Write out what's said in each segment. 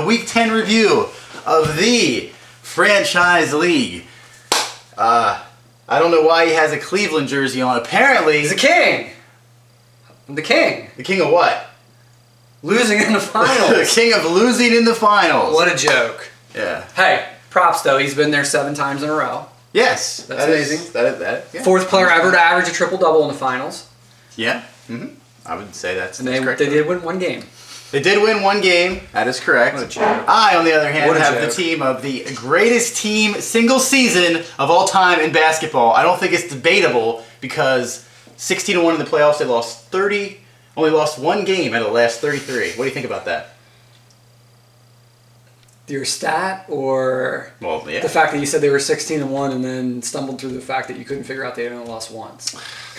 Week 10 review of the Franchise League. I don't know why he has a Cleveland jersey on. Apparently... He's a king! I'm the king. The king of what? Losing in the finals. The king of losing in the finals. What a joke. Yeah. Hey, props though. He's been there 7 times in a row. Yes. That's amazing. Yeah. 4th player ever to average a triple-double in the finals. Yeah. I would say that's And correct. they did win 1 game. They did win 1 game. That is correct. What a joke. I, on the other hand, What a have joke. the team of the greatest team single season of all time in basketball. I don't think it's debatable because 16-1 in the playoffs, they lost only lost 1 game out of the last 33. What do you think about that? Your stat or Well, yeah. the fact that you said they were 16-1 and then stumbled through the fact that you couldn't figure out they had only lost once.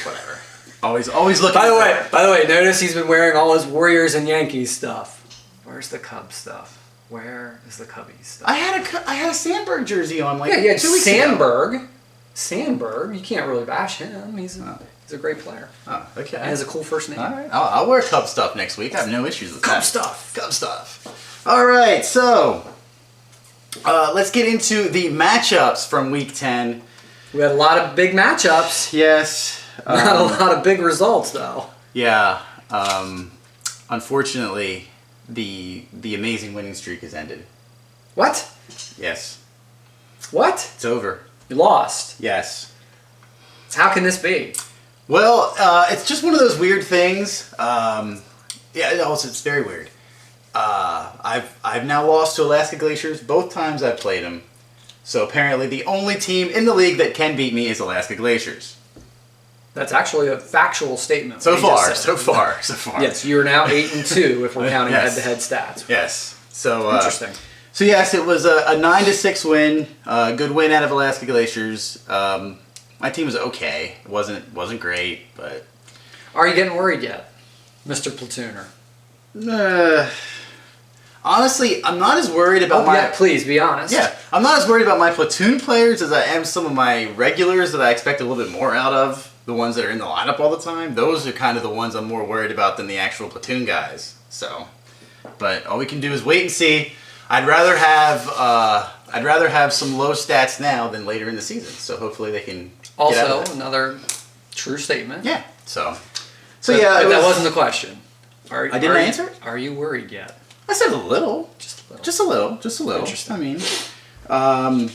Whatever. Always looking. By the way, notice he's been wearing all his Warriors and Yankees stuff. Where's the Cubs stuff? Where is the Cubbies stuff? I had a Sandberg jersey on like Yeah, 2 weeks ago. Sandberg. You can't really bash him. He's a great player. Oh, okay. And has a cool first name. All right. I'll wear Cub stuff next week. I have no issues with Cub that. stuff. Cub stuff. All right, so let's get into the matchups from Week 10. We had a lot of big matchups. Yes. Not a lot of big results though. Yeah. Unfortunately, the amazing winning streak has ended. What? Yes. What? It's over. You lost. Yes. How can this be? Well, it's just one of those weird things. It's very weird. I've now lost to Alaska Glaciers both times I've played them. So apparently the only team in the league that can beat me is Alaska Glaciers. That's actually a factual statement. So what you just far. said. Yes, you're now 8-2 if we're counting Yes. head-to-head stats. Yes. So Interesting. So yes, it was a 9-6 win. Good win out of Alaska Glaciers. My team was okay. It wasn't great, but Are you getting worried yet, Mr. Platooner? honestly, I'm not as worried about Please be honest. Yeah, I'm not as worried about my platoon players as I am some of my regulars that I expect a little bit more out of. The ones that are in the lineup all the time. Those are kind of the ones I'm more worried about than the actual platoon guys. So, but all we can do is wait and see. I'd rather have some low stats now than later in the season. So hopefully they can. Get out Also, of that. another true statement. Yeah. So But, yeah, but that wasn't the question. I didn't answer it? Are you worried yet? I said a little. Just a little. Just a little. Interesting. I mean,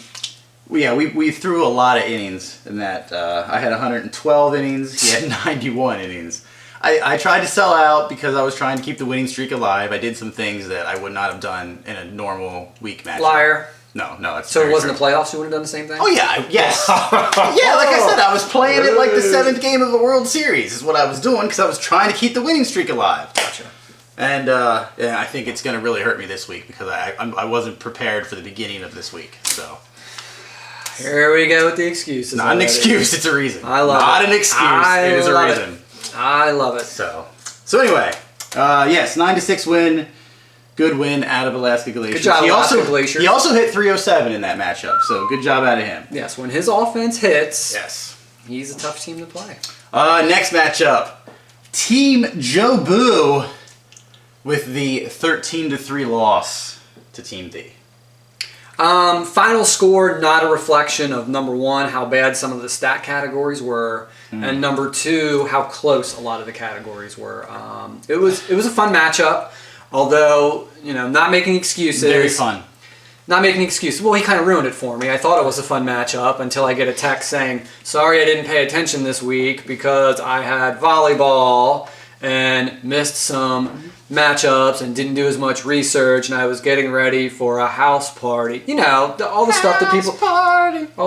we threw a lot of innings in that. I had 112 innings. He had 91 innings. I tried to sell out because I was trying to keep the winning streak alive. I did some things that I would not have done in a normal week match. Liar. No, that's So it very wasn't true. the playoffs you would have done the same thing? Oh yeah, yes. Yeah, like I said, I was playing it like the 7th game of the World Series is what I was doing because I was trying to keep the winning streak alive. Gotcha. And I think it's going to really hurt me this week because I wasn't prepared for the beginning of this week. So Here we go with the excuses. not an already. excuse, it's a reason. I love not it. an excuse, I it is a love reason. I love it. So anyway, yes, 9-6 win. Good win out of Alaska Glaciers. Good job, Alaska Glaciers. He also hit 307 in that matchup, so good job out of him. Yes, when his offense hits, Yes. he's a tough team to play. Next matchup, Team Joe Boo with the 13-3 loss to Team D. Final score, not a reflection of number 1, how bad some of the stat categories were, and number 2, how close a lot of the categories were. It was a fun matchup, although, not making excuses. Very fun. Not making excuses. Well, he kind of ruined it for me. I thought it was a fun matchup until I get a text saying, sorry I didn't pay attention this week because I had volleyball and missed some matchups and didn't do as much research and I was getting ready for a house party. All the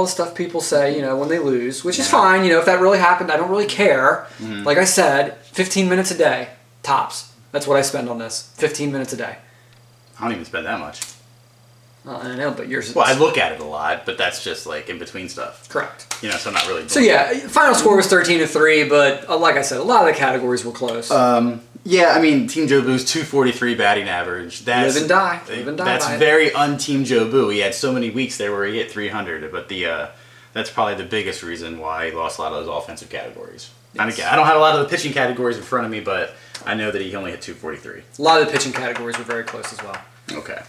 stuff people say, when they lose, which is fine. If that really happened, I don't really care. Like I said, 15 minutes a day, tops. That's what I spend on this. 15 minutes a day. I don't even spend that much. Well, I know, but yours is... Well, I look at it a lot, but that's just like in between stuff. Correct. So I'm not really... So yeah, final score was 13-3, but like I said, a lot of the categories were close. Yeah, I mean, Team Joe Boo's 243 batting average. That's, Live and die. Live and die That's by it. very un-Team Joe Boo. He had so many weeks there where he hit 300, but that's probably the biggest reason why he lost a lot of those offensive categories. Yes. And again, I don't have a lot of the pitching categories in front of me, but I know that he only hit 243. A lot of the pitching categories were very close as well. Okay.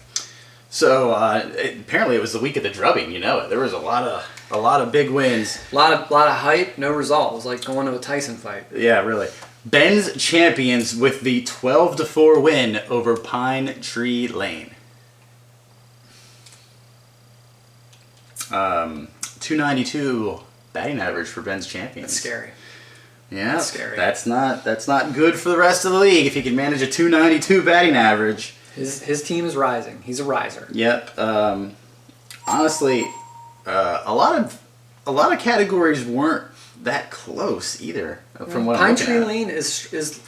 So apparently it was the week of the drubbing. You know, there was a lot of big wins. A lot of hype, no result. It was like going to a Tyson fight. Yeah, really. Ben's champions with the 12-4 win over Pine Tree Lane. 292 batting average for Ben's champions. That's scary. Yeah, That's scary. That's not good for the rest of the league if you can manage a 292 batting average. His team is rising. He's a riser. Yep. Honestly, a lot of categories weren't that close either. From what Pine I'm Tree looking at. Lane is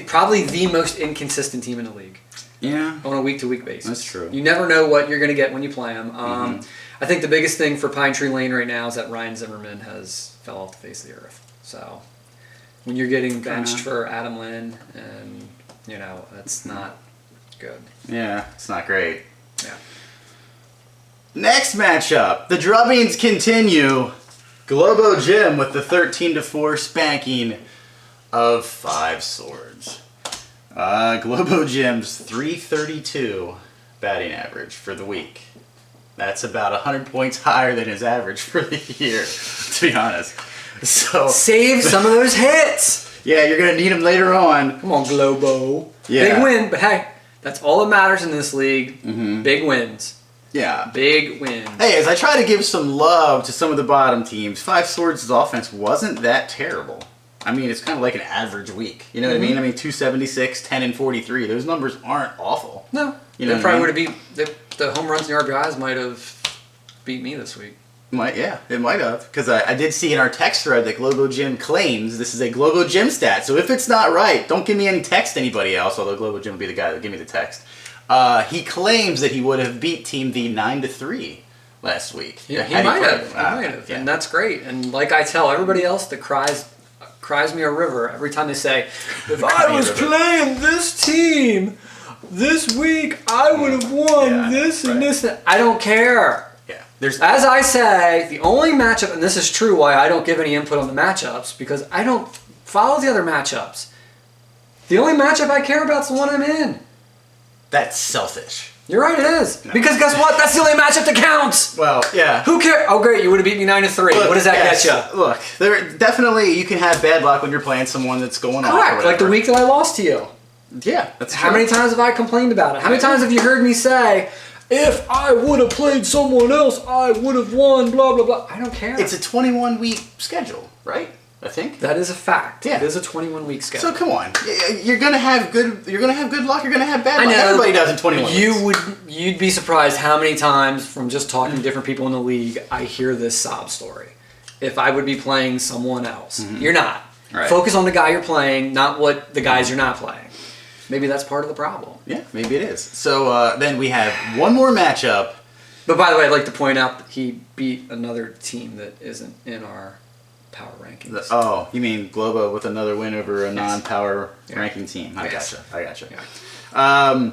probably the most inconsistent team in the league Yeah, on a week-to-week basis. That's true. You never know what you're going to get when you play them. I think the biggest thing for Pine Tree Lane right now is that Ryan Zimmerman has fell off the face of the earth. So when you're getting benched for Adam Lynn, and that's not good. Yeah, it's not great. Yeah. Next matchup, the drubbings continue. Globo Gym with the 13-4 spanking of Five Swords. Globo Gym's 332 batting average for the week. That's about 100 points higher than his average for the year, to be honest. So Save some of those hits. yeah, you're gonna need them later on. Come on, Globo. Yeah. Big win, but hey, that's all that matters in this league. Big wins. Yeah. Big wins. Hey, as I try to give some love to some of the bottom teams, Five Swords' offense wasn't that terrible. I mean, it's kind of like an average week. You know what I mean? I mean, 276, 10, and 43. Those numbers aren't awful. No. You know They probably would have beat the home runs and the RBIs might have beat me this week. It might have. Because I did see in our text thread that Globo Gym claims this is a Globo Gym stat. So if it's not right, don't give me any text anybody else, although Globo Gym will be the guy that give me the text. He claims that he would have beat Team V 9-3 last week. Yeah, he might have. He might have. Yeah. And that's great. And like I tell everybody else that cries me a river every time they say, if I was playing this team this week, I would have won this and this. I don't care. Yeah. As I say, the only matchup, and this is true why I don't give any input on the matchups, because I don't follow the other matchups. The only matchup I care about is the one I'm in. That's selfish. You're right, it is. No. Because guess what? That's the only matchup that counts. Well, yeah. Who cares? Oh, great, you would have beat me 9-3. What does that get you? Look, definitely you can have bad luck when you're playing someone that's going off. Correct, like the week that I lost to you. Yeah, that's true. How many times have I complained about it? How many times have you heard me say, if I would have played someone else, I would have won, blah, blah, blah. I don't care. It's a 21-week schedule, right? I think that is a fact. Yeah. It is a 21-week schedule. So come on, you're gonna have good luck. You're gonna have bad luck. Everybody does in 21 weeks. You'd be surprised how many times from just talking to different people in the league I hear this sob story. If I would be playing someone else, you're not. Right. Focus on the guy you're playing, not what the guys you're not playing. Maybe that's part of the problem. Yeah, maybe it is. So then we have one more matchup. But by the way, I'd like to point out that he beat another team that isn't in our power rankings. You mean Globo with another win over a non-power ranking team? I gotcha. Yeah.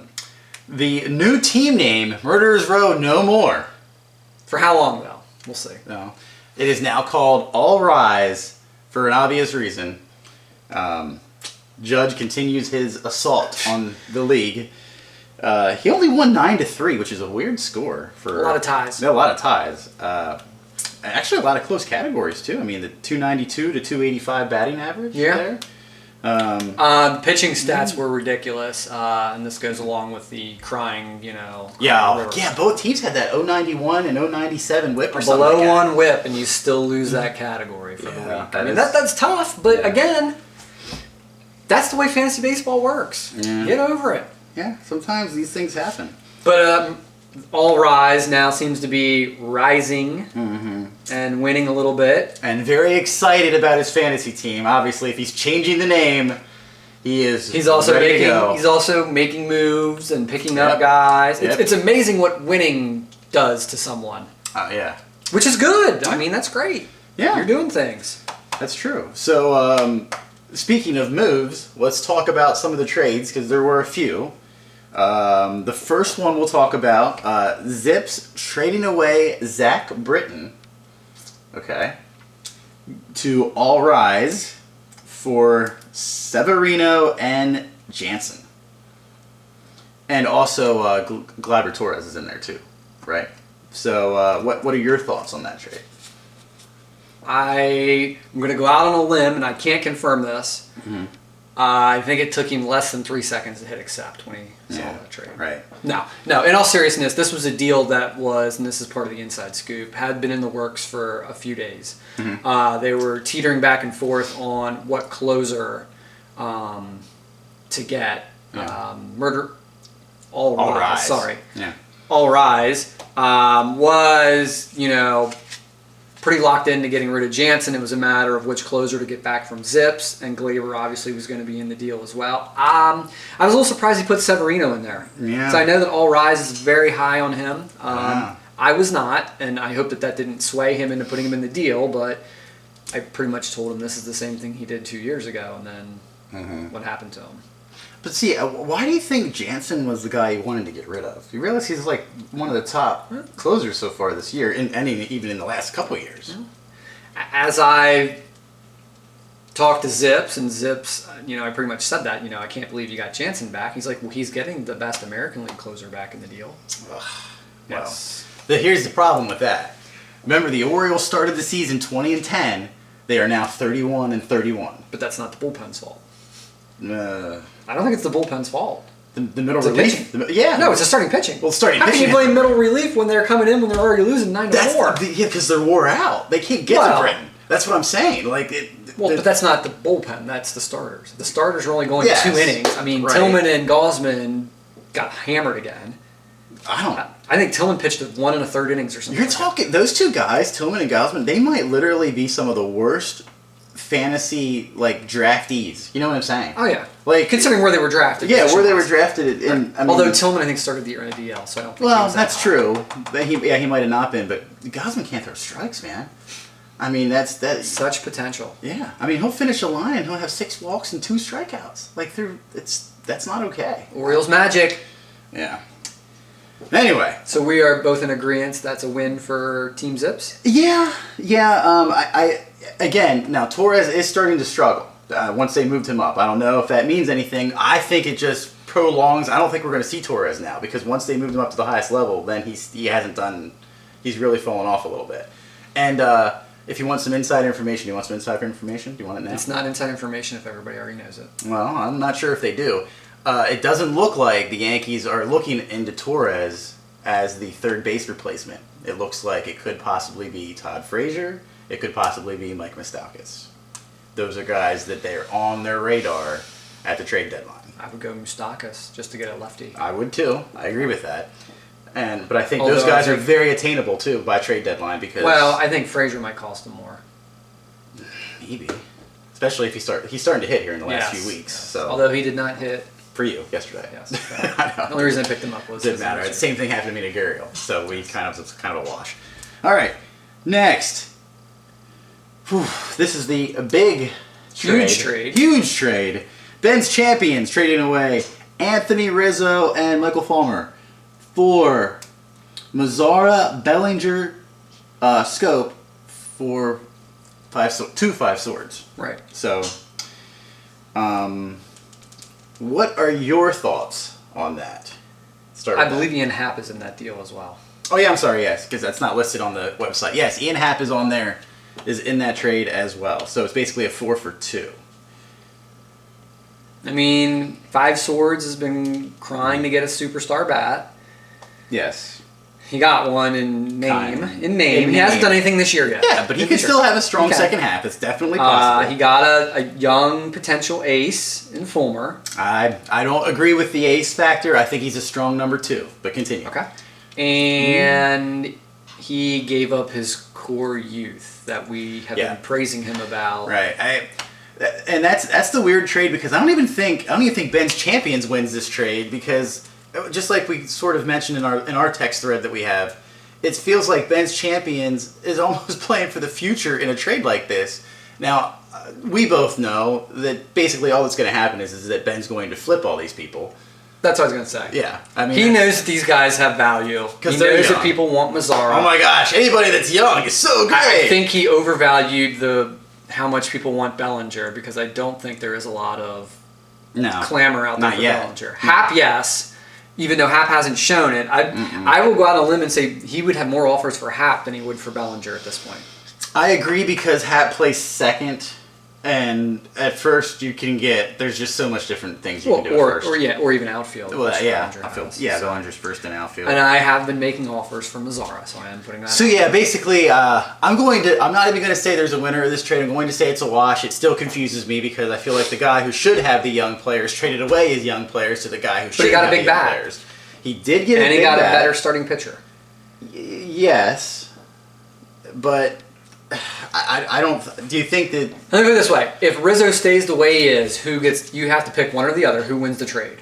The new team name, Murderers Row No More. For how long, though? We'll see. No. It is now called All Rise for an obvious reason. Judge continues his assault on the league. He only won 9-3, which is a weird score for a lot of ties. A lot of ties. Actually, a lot of close categories too. I mean, the 292 to 285 batting average. Yeah. There. Pitching stats were ridiculous, and this goes along with the crying, Yeah, both teams had that 091 and 097 whip or something. Below one whip, and you still lose that category for the week. I mean, that's tough, but again, that's the way fantasy baseball works. Yeah. Get over it. Yeah, sometimes these things happen. But All Rise now seems to be rising and winning a little bit. And very excited about his fantasy team. Obviously, if he's changing the name, he's also ready to go. He's also making moves and picking up guys. It's amazing what winning does to someone. Yeah. Which is good. I mean, that's great. Yeah. You're doing things. That's true. So, speaking of moves, let's talk about some of the trades, because there were a few. The first one we'll talk about, Zips trading away Zach Britton, to All Rise for Severino and Jansen. And also, Gleyber Torres is in there too, right? So, what are your thoughts on that trade? I'm going to go out on a limb, and I can't confirm this. Mm-hmm. I think it took him less than 3 seconds to hit accept when he saw that trade. Right. No. In all seriousness, this was a deal that was, and this is part of the inside scoop, had been in the works for a few days. Mm-hmm. They were teetering back and forth on what closer to get. Yeah. All Rise. Rise. Sorry. Yeah. All Rise was, pretty locked into getting rid of Jansen. It was a matter of which closer to get back from Zips, and Gleyber obviously was going to be in the deal as well. I was a little surprised he put Severino in there. Yeah. So I know that All Rise is very high on him. Yeah. I was not, and I hope that didn't sway him into putting him in the deal, but I pretty much told him this is the same thing he did 2 years ago, and then what happened to him. But see, why do you think Jansen was the guy you wanted to get rid of? You realize he's like one of the top closers so far this year, and even in the last couple of years. As I talked to Zips, and Zips, I pretty much said that, I can't believe you got Jansen back. He's like, well, he's getting the best American League closer back in the deal. Ugh. Yes. Well, here's the problem with that. Remember, the Orioles started the season 20-10. They are now 31-31. But that's not the bullpen's fault. Uh, I don't think it's the bullpen's fault. the middle It's the relief. pitching. Yeah. No, it's the starting pitching. Well, starting How pitching. can you blame middle relief when they're coming in when they're already losing 9-4? Yeah, because they're wore out. They can't get to Britain. That's what I'm saying. But that's not the bullpen. That's the starters. The starters are only going Yes. 2 innings. I mean, Right. Tillman and Gaussman got hammered again. I I think Tillman pitched 1 1/3 innings or something. You're like talking those two guys, Tillman and Gaussman. They might literally be some of the worst fantasy draftees. You know what I'm saying? that. Oh yeah. Like Considering where they were drafted. yeah, where they were position-wise. drafted in. I mean, Although Tillman, I think, started the year in a DL, so I don't think he well, was that's that high. true. But he might have not been, but Gaussman can't throw strikes, man. I mean, that's. Such potential. Yeah, I mean, he'll finish a line and he'll have 6 walks and 2 strikeouts. That's not okay. Orioles magic. Yeah. Anyway. So we are both in agreement that's a win for Team Zips. Yeah. I again now Torres is starting to struggle once they moved him up. I don't know if that means anything. I think it just prolongs. I don't think we're going to see Torres now because once they moved him up to the highest level, then he hasn't done. He's really fallen off a little bit. And if you want some inside information, do you want some inside information? Do you want it now? It's not inside information if everybody already knows it. Well, I'm not sure if they do. It doesn't look like the Yankees are looking into Torres as the third base replacement. It looks like it could possibly be Todd Frazier. It could possibly be Mike Moustakas. Those are guys that they're on their radar at the trade deadline. I would go Moustakas just to get a lefty. I would too. I agree with that. But I think Although those guys I are think- very attainable too by trade deadline because Well, I think Frazier might cost them more. maybe, especially if he's starting to hit here in the last Yes, few weeks. yes. So Although he did not hit. for you yesterday, Yes. I know. The only reason I picked him up was Didn't his matter. energy. The same thing happened to me to Guriel, so it's kind of a wash. All right, next. Whew, this is the big trade. Huge trade. Huge trade. Ben's Champions trading away Anthony Rizzo and Michael Fulmer for Mazzara, Bellinger, Scope for 2 5 swords. Right. So, what are your thoughts on that? Start I with that. believe Ian Happ is in that deal as well. Oh yeah, I'm sorry. Yes, because that's not listed on the website. Yes, Ian Happ is on there, is in that trade as well. So it's basically a 4 for 2. I mean, 5 Swords has been crying to get a superstar bat. Yes. He got one in name. Kind. In name. In He hasn't name. done anything this year yet. Yeah, but he In can this still year. have a strong He can. second half. It's definitely possible. He got a young potential ace in Fulmer. I don't agree with the ace factor. I think he's a strong number 2. But continue. Okay. And he gave up his core youth that we have Yeah. been praising him about. Right. And that's the weird trade because I don't even think Ben's Champions wins this trade because just like we sort of mentioned in our text thread that we have, it feels like Ben's Champions is almost playing for the future in a trade like this. Now, we both know that basically all that's going to happen is that Ben's going to flip all these people. That's what I was going to say. Yeah. I mean, He knows that these guys have value. He 'Cause they're knows that young. people want Mazzara. oh my gosh, anybody that's young is so great. I think he overvalued how much people want Bellinger because I don't think there is a lot of no, clamor out there not for yet. Bellinger. Hap, yes. even though Hap hasn't shown it. I will go out on a limb and say he would have more offers for Hap than he would for Bellinger at this point. I agree because Hap plays second, and at first you can get there's just so much different things you can do at first. Or even outfield. Well, which yeah, Bellinger has, Bellinger's first in outfield. And I have been making offers for Mazara, so I am putting that. So yeah, basically, I'm not even going to say there's a winner of this trade. I'm going to say it's a wash. It still confuses me because I feel like the guy who should have the young players traded away his young players to the guy who should he got have a big the young bat. players. He did get a big bat. And he got a better starting pitcher. Yes, but I don't. Do you think that? Let me put it this way: if Rizzo stays the way he is, you have to pick one or the other. Who wins the trade?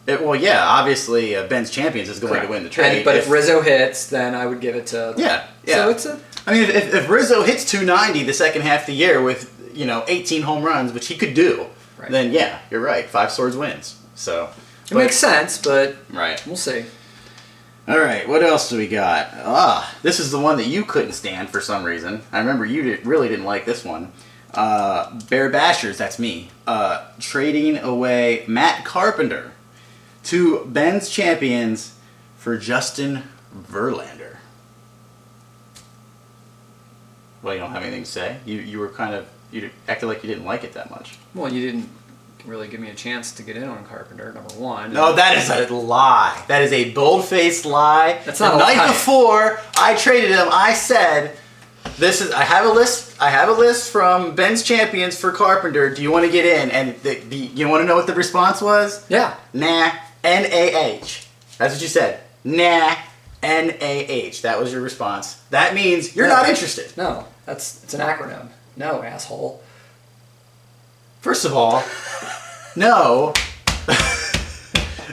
Well, yeah, obviously Ben's Champions is going to win the trade. But if Rizzo hits, then I would give it to. Yeah. So it's a. I mean, if Rizzo hits 290 the second half of the year with 18 home runs, which he could do, then yeah, you're right. Five Swords wins. So it makes sense, but right, we'll see. All right, what else do we got? This is the one that you couldn't stand for some reason. I remember you really didn't like this one. Bear Bashers, that's me, trading away Matt Carpenter to Ben's Champions for Justin Verlander. Well, you don't have anything to say? You were you acted like you didn't like it that much. Well, you didn't really give me a chance to get in on Carpenter, number one. No, that is a lie. That is a bold-faced lie. That's not the a lie. night before I traded him, I said, I have a list from Ben's Champions for Carpenter. Do you want to get in? And you want to know what the response was? Yeah. Nah, NAH. That's what you said. Nah, NAH. That was your response. That means you're not interested. No, it's an acronym. No, asshole. First of all, no.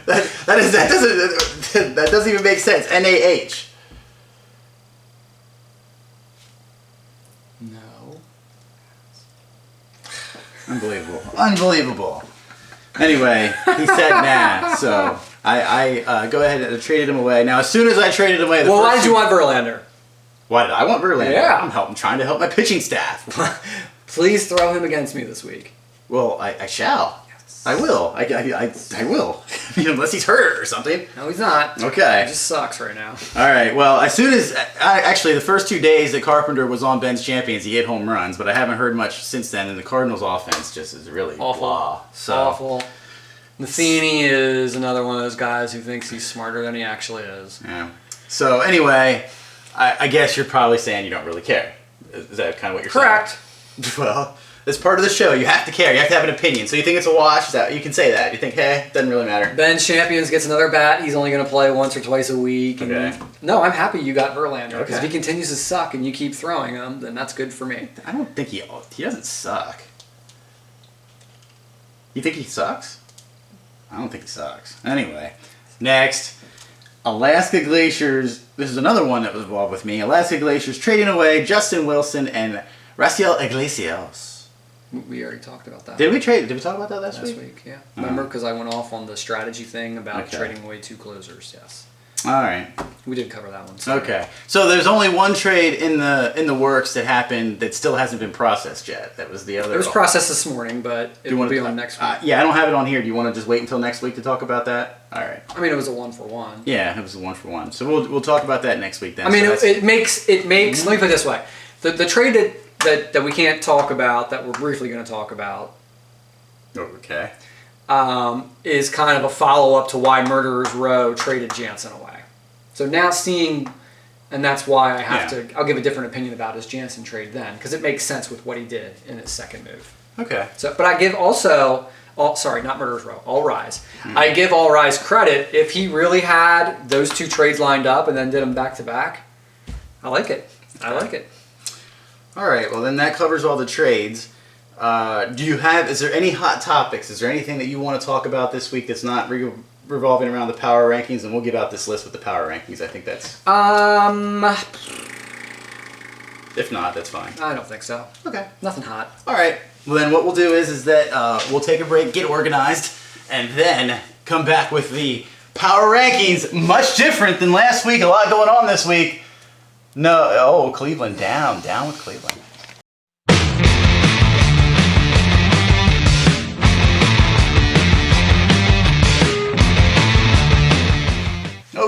that doesn't even make sense. NAH. No. Unbelievable. Anyway, he said nah, so I go ahead and traded him away. Now, as soon as I traded him away, why did you want Verlander? Why did I want Verlander? Yeah. I'm trying to help my pitching staff. Please throw him against me this week. Well, I shall. Yes. I will. I will. Unless he's hurt or something. No, he's not. Okay. He just sucks right now. All right. Well, as soon as actually the first 2 days that Carpenter was on Ben's Champions, he hit home runs, but I haven't heard much since then. And the Cardinals' offense just is really awful. Awful. Matheny is another one of those guys who thinks he's smarter than he actually is. Yeah. So anyway, I guess you're probably saying you don't really care. Is that kind of what you're saying? Correct. Well, it's part of the show. You have to care. You have to have an opinion. So you think it's a wash? You can say that. You think, hey, doesn't really matter. Ben's Champions gets another bat. He's only going to play once or twice a week. And okay. No, I'm happy you got Verlander because if he continues to suck and you keep throwing him, then that's good for me. I don't think he doesn't suck. You think he sucks? I don't think he sucks. Anyway, next, Alaska Glaciers. This is another one that was involved with me. Alaska Glaciers trading away Justin Wilson and Raciel Iglesias. We already talked about that. Did we talk about that last week? Last week, yeah. Remember, because I went off on the strategy thing about trading away 2 closers. Yes. All right. We did cover that one. Sorry. Okay. So there's only one trade in the works that happened that still hasn't been processed yet. That was the other. It was processed this morning, but it will be on next week. Yeah, I don't have it on here. Do you want to just wait until next week to talk about that? All right. I mean, it was a 1-for-1. Yeah, it was a 1-for-1. So we'll talk about that next week then. I mean, it makes. Let me put it this way: the trade that we can't talk about, that we're briefly going to talk about. Okay. Is kind of a follow-up to why Murderers Row traded Jansen away. So now seeing, and that's why I have to, I'll give a different opinion about his Jansen trade then, because it makes sense with what he did in his second move. Okay. So, but I give also, not Murderers Row, All Rise. Mm-hmm. I give All Rise credit if he really had those 2 trades lined up and then did them back to back. I like it. I like it. All right. Well, then that covers all the trades. Is there any hot topics? Is there anything that you want to talk about this week that's not revolving around the power rankings? And we'll give out this list with the power rankings. I think that's... If not, that's fine. I don't think so. Okay. Nothing hot. All right. Well, then what we'll do is that we'll take a break, get organized, and then come back with the power rankings. Much different than last week. A lot going on this week. Cleveland down with Cleveland.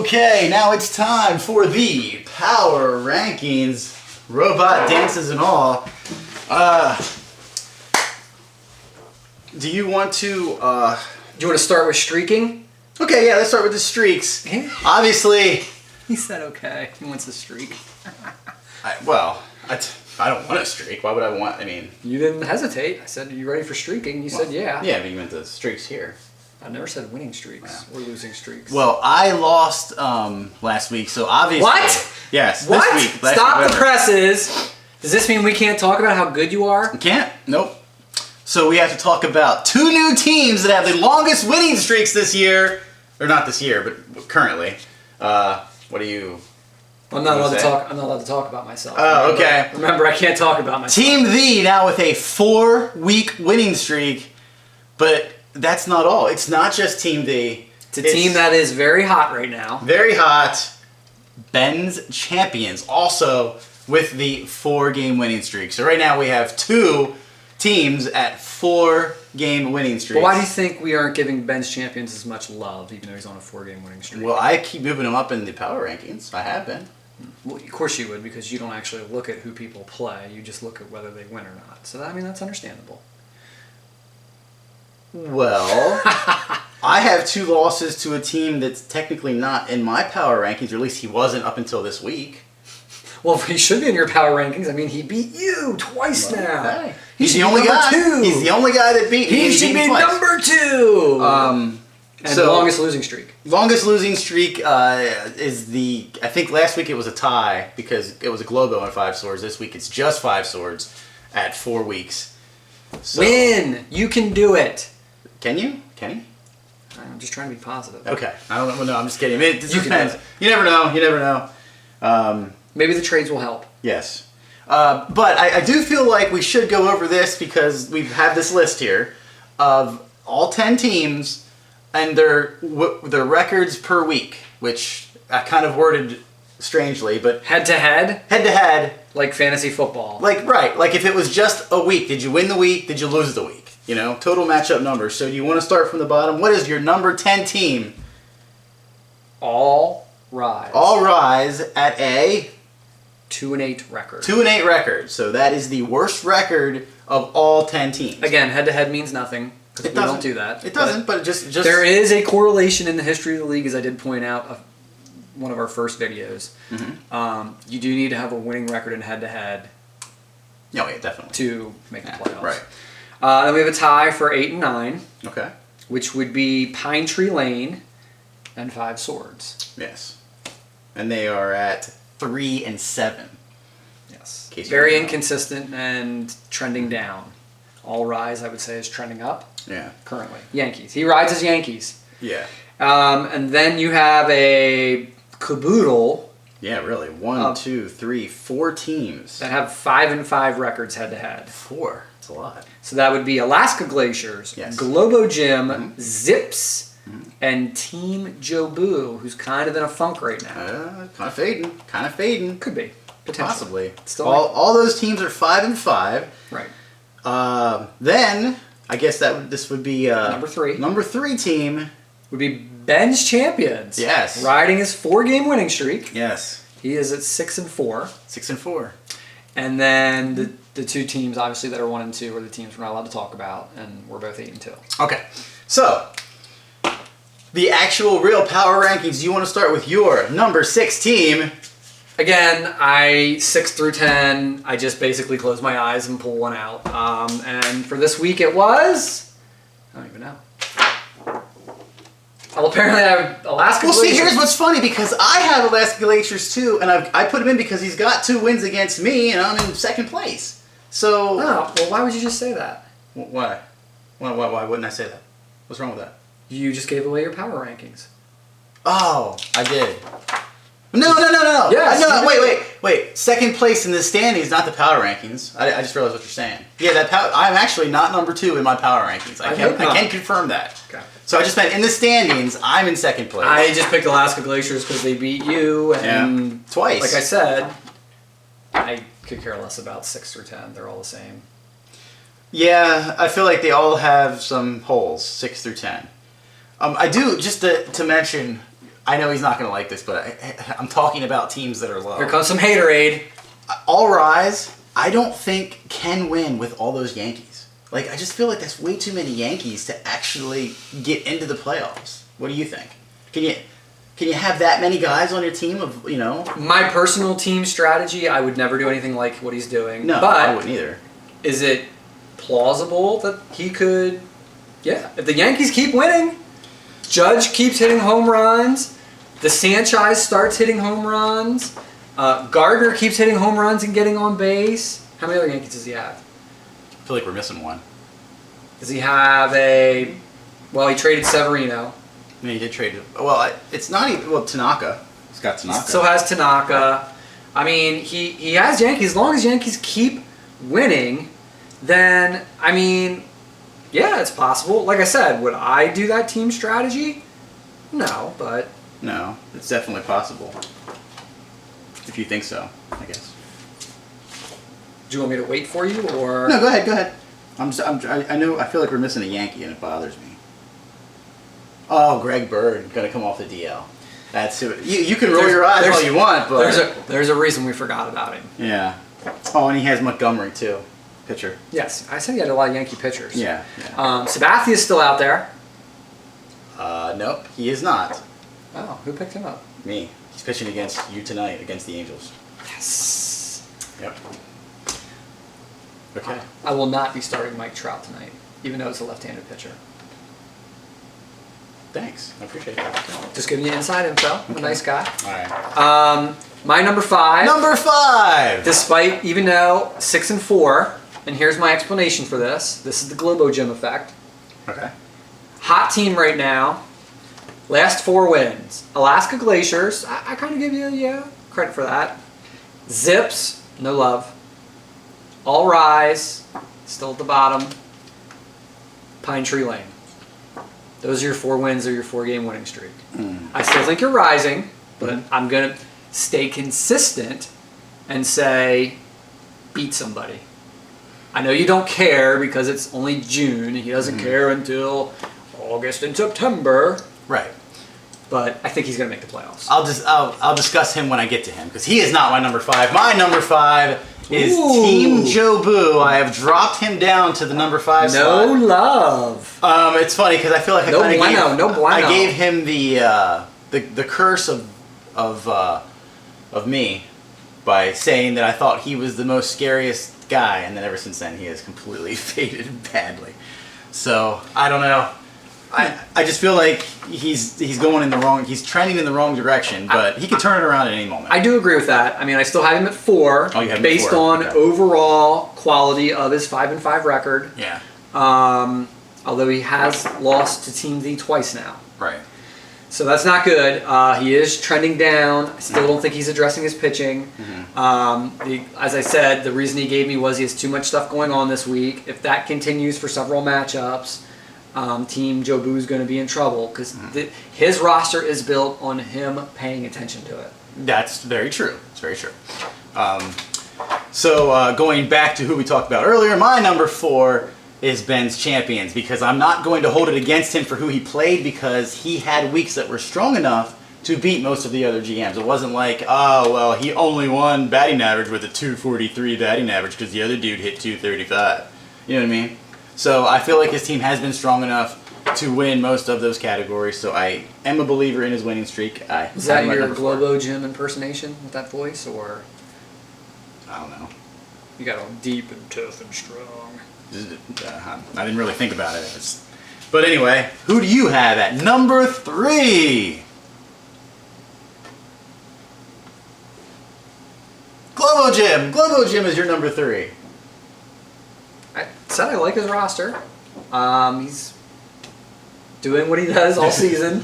Okay, now it's time for the power rankings. Robot dances and all. Do you want to? Do you want to start with streaking? Okay, yeah. Let's start with the streaks. Yeah. Obviously, He said okay. He wants a streak. I don't want a streak. Why would I want? I mean, You didn't hesitate. I said, "Are you ready for streaking?" You said, "Yeah." yeah, but you meant the streaks here. I never said winning streaks or losing streaks. Well, I lost last week, so obviously. What? Yes. What? This week. Stop week, the presses. Does this mean we can't talk about how good you are? Can't. Nope. So we have to talk about two new teams that have the longest winning streaks this year, or not this year, but currently. What do you? I'm not allowed to say? talk. I'm not allowed to talk about myself. Oh, okay. Remember, I can't talk about myself. Team V now with a 4-week winning streak, but that's not all. It's not just Team V. It's a team that is very hot right now. Very hot. Ben's Champions also with the 4-game winning streak. So right now we have 2 teams at 4-game winning streaks. But why do you think we aren't giving Ben's Champions as much love, even though he's on a 4-game winning streak? Well, I keep moving him up in the power rankings. I have been. Well, of course you would, because you don't actually look at who people play. You just look at whether they win or not. So, that's understandable. Well, I have 2 losses to a team that's technically not in my power rankings, or at least he wasn't up until this week. Well, he should be in your power rankings. He beat you twice now. Hey, He he's should the be only number guy. 2. He's the only guy that beat me. He should beat me be twice. number 2. And so- the longest losing streak. Longest losing streak is I think last week it was a tie because it was a Globo on 5 swords. This week it's just 5 swords at 4 weeks. So, Win! You can do it. Can you? Can he? I'm just trying to be positive. Okay. I don't know. No, I'm just kidding. It You can depends. do it. You never know. You never know. Maybe the trades will help. Yes. But I do feel like we should go over this because we have this list here of all 10 teams and their records per week, which I kind of worded strangely, but Head to head, head to head, like fantasy football. like if it was just a week, did you win the week? Did you lose the week? Total matchup numbers. So do you want to start from the bottom? What is your number 10 team? All rise. All rise at a 2-8 record. 2-8 record. So that is the worst record of all 10 teams. Again, head to head means nothing because we don't do that. It doesn't, but just There is a correlation in the history of the league, as I did point out one of our first videos. Mm-hmm. You do need to have a winning record in head to head Oh, yeah, definitely. to make the playoffs. Right. Then we have a tie for 8 and 9, Okay. which would be Pine Tree Lane and 5 Swords. Yes. And they are at 3 and 7. Yes. In case you Very didn't know. inconsistent and trending down. All Rise, I would say, is trending up Yeah. currently. Yankees. He rides his Yankees. Yeah. And then you have a caboodle Yeah, really. 1, 2, 3, 4 teams. that have 5 and 5 records head to head. 4. That's a lot. So that would be Alaska Glaciers, Yes. Globo Gym, Mhm. Zips, and Team Jobu, who's kind of in a funk right now. Kind of fading. Kind of fading. Could be. Potentially. Possibly. Still All those teams are 5 and 5. Right. Then I guess this would be Number 3. Number 3 team. Would be Ben's Champions. Yes. Riding his 4-game winning streak. Yes. He is at 6 and 4. 6 and 4. And then the 2 teams, obviously, that are 1 and 2 are the teams we're not allowed to talk about, and we're both 8 and 2. Okay. So the actual real power rankings. You want to start with your number 6 team? Again, 6 through 10, I just basically close my eyes and pull one out. And for this week, it was, I don't even know. Well, apparently I have Alaska Well, see, Glaciers. here's what's funny because I have Alaska Glaciers too, and I put him in because he's got 2 wins against me, and I'm in 2nd place. So Oh, well, why would you just say that? why? Why wouldn't I say that? What's wrong with that? You just gave away your power rankings. Oh, I did. No. Yes, No, you did. wait. 2nd place in the standings, not the power rankings. I just realized what you're saying. Yeah, I'm actually not number 2 in my power rankings. I hope not. can confirm that. Okay. So I just meant in the standings, I'm in 2nd place. I just picked Alaska Glaciers because they beat you, and Twice. like I said, I could care less about 6 through 10. They're all the same. Yeah, I feel like they all have some holes, 6 through 10. I do, just to mention, I know he's not going to like this, but I'm talking about teams that are low. Here comes some haterade. All Rise, I don't think can win with all those Yankees. Like, I just feel like that's way too many Yankees to actually get into the playoffs. What do you think? Can you have that many guys on your team of, you know? My personal team strategy, I would never do anything like what he's doing. No, but I wouldn't either. is it plausible that he could? Yeah, if the Yankees keep winning, Judge keeps hitting home runs, the Sanchez starts hitting home runs, Gardner keeps hitting home runs and getting on base. How many other Yankees does he have? I feel like we're missing one. Does he have a? Well, he traded Severino. I mean, he did trade. Well, it's not even. Well, Tanaka. He's got Tanaka. Still has Tanaka. I mean, he has Yankees. As long as Yankees keep winning, then I mean, yeah, it's possible. Like I said, would I do that team strategy? No, but No, it's definitely possible. If you think so, I guess. do you want me to wait for you or? No, go ahead. Go ahead. I know. I feel like we're missing a Yankee, and it bothers me. Oh, Greg Bird gonna come off the DL. That's it. You can roll your eyes all you want, but there's a reason we forgot about him. yeah. Oh, and he has Montgomery too, pitcher. Yes, I said he had a lot of Yankee pitchers. Yeah. Sabathia is still out there. Nope, he is not. Oh, who picked him up? Me. He's pitching against you tonight against the Angels. Yes. Yep. Okay. I will not be starting Mike Trout tonight, even though it's a left-handed pitcher. Thanks. I appreciate that. Just giving you inside info. I'm a nice guy. All right. My number 5. Number 5. Despite, even though 6-4, and here's my explanation for this. This is the Globo Gym effect. Okay. Hot team right now. Last 4 wins. Alaska Glaciers. I kind of give you credit for that. Zips. No love. All Rise. Still at the bottom. Pine Tree Lane. Those are your 4 wins or your 4-game winning streak. I still think you're rising, but I'm going to stay consistent and say beat somebody. I know you don't care because it's only June. He doesn't care until August and September. Right. But I think he's going to make the playoffs. I'll discuss him when I get to him because he is not my number 5. My number 5 is Ooh. Team Joe Boo. I have dropped him down to the number 5 No slot. love. It's funny because I feel like No I kinda bueno, gave, no bueno. I gave him the curse of me by saying that I thought he was the most scariest guy, and then ever since then he has completely faded badly. So I don't know. I just feel like he's going in the wrong. He's trending in the wrong direction, but he could turn it around at any moment. I do agree with that. I mean, I still have him at 4 Oh, you have him at based 4. on Okay. overall quality of his 5-5 record. Yeah. Although he has lost to Team V twice now. Right. So that's not good. He is trending down. I still don't think he's addressing his pitching. As I said, the reason he gave me was he has too much stuff going on this week. If that continues for several matchups, Team Joe Boo's going to be in trouble because his roster is built on him paying attention to it. That's very true. It's very true. So going back to who we talked about earlier, my number 4 is Ben's Champions because I'm not going to hold it against him for who he played because he had weeks that were strong enough to beat most of the other GMs. It wasn't like, oh, well, he only won batting average with a 243 batting average because the other dude hit 235. You know what I mean? So I feel like his team has been strong enough to win most of those categories. So I am a believer in his winning streak. Is that your Globo Gym impersonation with that voice, or I don't know. you got all deep and tough and strong? I didn't really think about it. But anyway, who do you have at number 3? Globo Gym. Globo Gym is your number 3. I said I like his roster. He's doing what he does all season.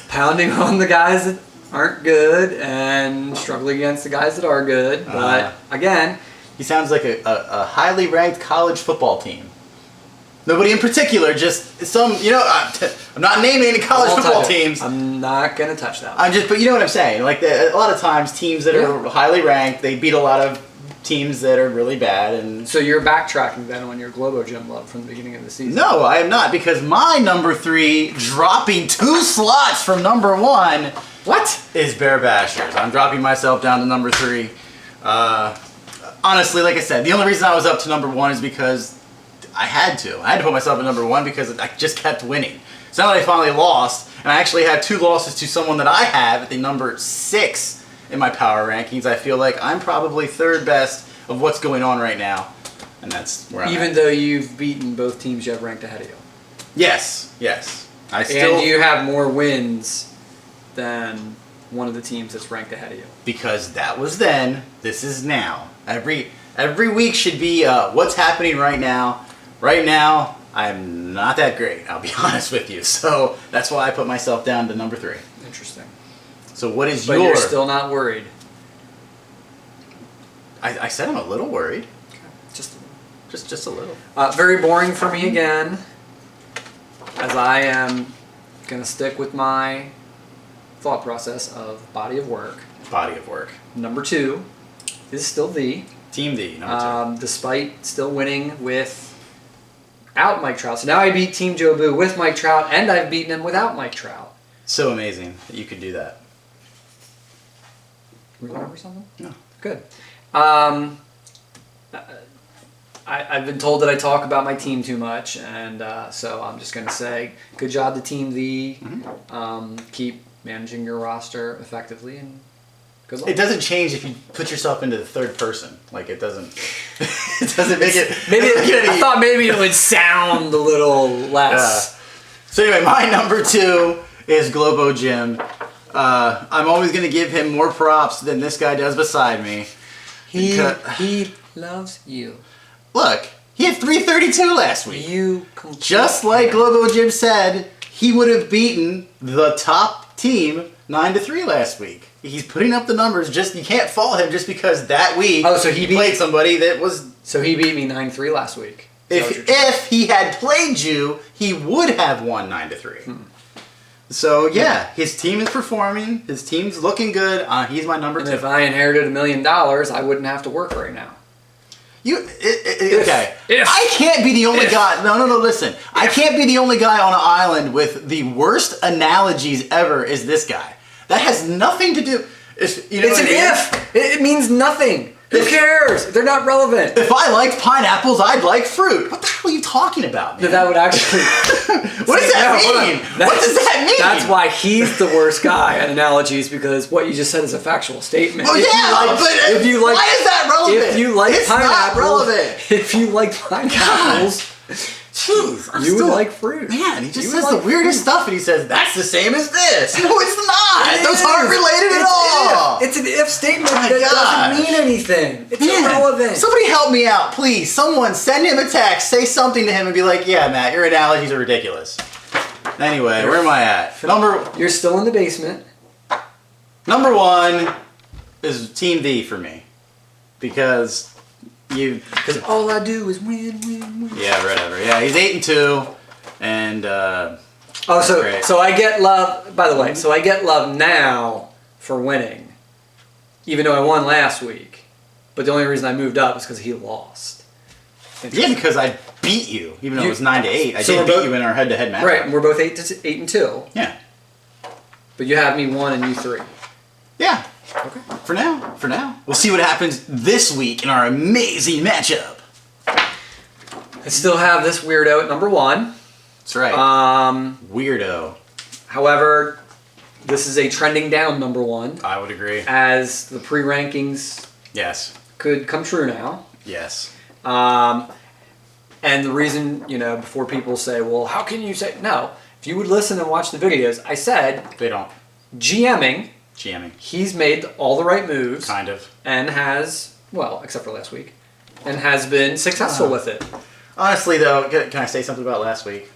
Pounding on the guys that aren't good and struggling against the guys that are good. But again, He sounds like a highly ranked college football team. Nobody in particular, just some, I'm not naming any college I'll football touch it. teams. I'm not going to touch that. But you know what I'm saying. Like a lot of times, teams that are highly ranked, they beat a lot of teams that are really bad. And So you're backtracking then on your Globo Gym love from the beginning of the season. no, I am not, because my number 3 dropping 2 slots from number 1 What? is Bear Bashers. I'm dropping myself down to number 3. Honestly, like I said, the only reason I was up to number 1 is because I had to. I had to put myself at number 1 because I just kept winning. So now that I finally lost, and I actually had 2 losses to someone that I have at the number 6 in my power rankings, I feel like I'm probably 3rd best of what's going on right now. And that's where I'm Even at. though you've beaten both teams you have ranked ahead of you. Yes. I still... And you have more wins than one of the teams that's ranked ahead of you. Because that was then, this is now. Every week should be what's happening right now. Right now, I'm not that great, I'll be honest with you. So that's why I put myself down to number 3. Interesting. So what is But your... you're still not worried. I said I'm a little worried. Just Just a little. very boring for me again, as I am going to stick with my thought process of body of work. Body of work. Number 2 is still the, Team D, number 2. despite still winning without Mike Trout. So now I beat Team Joe Boo with Mike Trout, and I've beaten him without Mike Trout. So amazing that you could do that. Remember something? No. Good. I've been told that I talk about my team too much, and so I'm just going to say, good job to Team V. Keep managing your roster effectively, and good luck. It doesn't change if you put yourself into the 3rd person. Like, it doesn't... it doesn't make it... Maybe doesn't get I any- thought maybe it would sound a little less. So anyway, my number 2 is Globo Jim. I'm always going to give him more props than this guy does beside me. He Because- loves you. Look, he had 332 last week. You Just like Globo Jim said, he would have beaten the top team 9-3 last week. He's putting up the numbers. Just you can't fault him just because that week so he beat- played somebody that was. So he beat me 9-3 last week. Is that what you're If he had played you, he would have won 9-3. So yeah, his team is performing. His team's looking good. He's my number And 2. if I inherited $1 million, I wouldn't have to work right now. Okay. If. I can't be the only If. guy. No, listen. I can't be the only guy on an island with the worst analogies ever is this guy. That has nothing to do. It's what an I mean? if. It means nothing. Who cares? They're not relevant. If I liked pineapples, I'd like fruit. What the hell are you talking about, man? That would actually. What does that No, hold on. mean? What does that mean? That's why he's the worst guy at analogies, because what you just said is a factual statement. Well, yeah, but why is that relevant? If you like It's not pineapples, relevant. if you like pineapples, Jeez, I'm you still, would like fruit. Man, he just You says would the like weirdest stuff, and he says that's the same as this. No, it's not. It Those is. aren't related at all. It's an if statement My that gosh. doesn't mean anything. It's Man, irrelevant. somebody help me out, please. Someone send him a text, say something to him, and be like, "Yeah, Matt, your analogies are ridiculous." Anyway, where am I at? You're still in the basement. Number 1 is Team V for me because you. Because all I do is win. Yeah, whatever. Yeah, he's 8-2, and Oh, so great. so I get love. By the way, so I get love now for winning, even though I won last week. But the only reason I moved up is because he lost. yeah, because I beat you, even though it was 9-8. I So did we're beat both- you in our head-to-head match. Right, and we're both 8-2. Yeah. But you have me 1 and you 3. Yeah. Okay. For now. We'll see what happens this week in our amazing matchup. I still have this weirdo at number 1. That's right. Weirdo. However, this is a trending down number 1, I would agree. as the pre-rankings Yes. could come true now. Yes. And the reason, before people say, well, how can you say... No, if you would listen and watch the videos, I said, They don't. GMing, Jamming. he's made all the right moves. Kind of. And has, well, except for last week, and has been successful with it. Honestly, though, can I say something about last week?